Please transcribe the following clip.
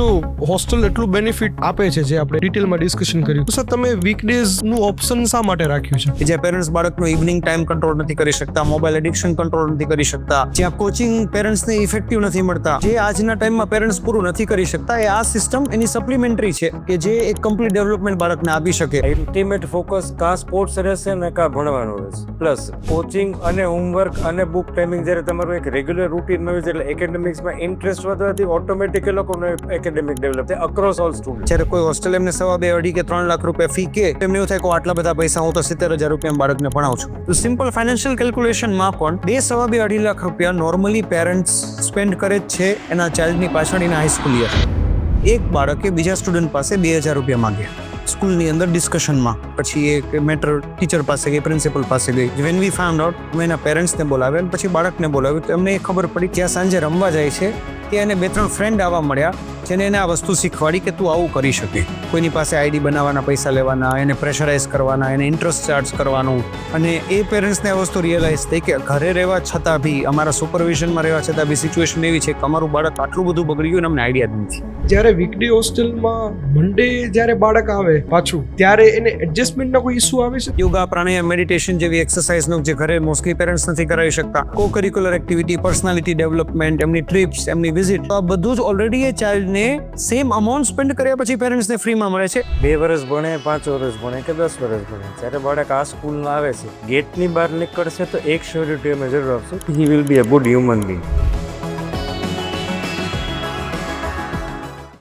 જો હોસ્ટેલ એટલું બેનિફિટ આપે છે જે આપણે ડિટેલમાં ડિસ્કશન કર્યું, તો સર તમે વીકડેઝ નું ઓપ્શન શા માટે રાખ્યું છે? કે જ્યાં પેરેન્ટ્સ બાળકનો ઇવનિંગ ટાઈમ કંટ્રોલ નથી કરી શકતા, મોબાઈલ એડિક્શન કંટ્રોલ નથી કરી શકતા, જ્યાં કોચિંગ પેરેન્ટ્સને ઇફેક્ટિવ નથી મળતા, જે આજના ટાઈમમાં પેરેન્ટ્સ પૂરું નથી કરી શકતા, એ આ સિસ્ટમ એની સપ્લિમેન્ટરી છે કે જે એક કમ્પ્લીટ ડેવલપમેન્ટ બાળકને આપી શકે. અલ્ટિમેટ ફોકસ કા સ્પોર્ટ્સ રહેશે ને કા ભણવાનું રહેશે, પ્લસ કોચિંગ અને હોમવર્ક અને બુક ટાઈમિંગ જ્યારે તમારું એક રેગ્યુલર રૂટીન હોય એટલે એકેડેમિક્સમાં ઇન્ટરેસ્ટ વધવાથી ઓટોમેટિક એ લોકોનો એકેડેમિક ડેવલપ થાય અક્રોસ ઓલ સ્ટુડન્ટ. જ્યારે કોઈ હોસ્ટેલ એમને 2.5, 2.5 કે 3 લાખ રૂપિયા ફી કે એમને એવું થાય કે આટલા બધા પૈસા હું તો 70,000 રૂપિયા બાળકને ભણાવું છું. તો સિમ્પલ ફાઇનાન્શિયલ કેલ્ક્યુલેશનમાં પણ 2, 2.5, 2.5 લાખ રૂપિયા નોર્મલી પેરેન્ટ્સ સ્પેન્ડ કરે જ છે એના ચાઇલ્ડની પાછળ એના હાઈસ્કૂલ યર. એક બાળકે બીજા સ્ટુડન્ટ પાસે 2,000 રૂપિયા માંગ્યા સ્કૂલની અંદર ડિસ્કશનમાં, પછી એક મેટર ટીચર પાસે ગઈ, પ્રિન્સિપલ પાસે ગઈ. વેન વી ફાઉન્ડ આઉટ, મેં એના પેરેન્ટ્સને બોલાવ્યા અને પછી બાળકને બોલાવ્યું, તો એમને એ ખબર પડી કે આ સાંજે રમવા જાય છે ત્યાં એને 2-3 ફ્રેન્ડ આવવા મળ્યા જેને એને આ વસ્તુ શીખવાડી કે તું આવું કરી શકે. કોઈની પાસે આઈડી બનાવવાના પૈસા લેવાના, એને પ્રેશરાઇઝ કરવાના, એને ઇન્ટરેસ્ટ ચાર્જ કરવાનું. અને એ પેરેન્ટ્સને આ વસ્તુ રિયલાઇઝ થઈ કે ઘરે રહેવા છતાં બી, અમારા સુપરવિઝનમાં રહેવા છતાં બી સિચ્યુએશન એવી છે કે અમારું બાળક આટલું બધું બગડી ગયું ને અમને આઈડિયા જ નથી. જ્યારે વીકડે હોસ્ટેલમાં મંડે જ્યારે બાળક આવે પાછું, ત્યારે એને એડજસ્ટમેન્ટનો કોઈ ઇસ્યુ આવે છે? યોગા, પ્રાણાયામ, મેડિટેશન જેવી એક્સરસાઇઝનો જે ઘરે મોસ્ટલી પેરેન્ટ્સ નથી કરાવી શકતા, કો કરિક્યુલર એક્ટિવિટી, પર્સનાલિટી ડેવલપમેન્ટ, એમની ટ્રીપ્સ, એમની વિઝિટ, તો આ બધું જ ઓલરેડી એ ચાઇલ્ડને સેમ અમાઉન્ટ સ્પેન્ડ કર્યા પછી પેરેન્ટ્સને ફ્રીમાં મળે છે. 2 વર્ષ ભણે, 5 વર્ષ ભણે કે 10 વર્ષ ભણે, જ્યારે બાળક આ સ્કૂલમાં આવે છે, ગેટની બહાર નીકળશે તો એક શ્યોરિટી અમે જરૂર આપશું, he will be a good human being.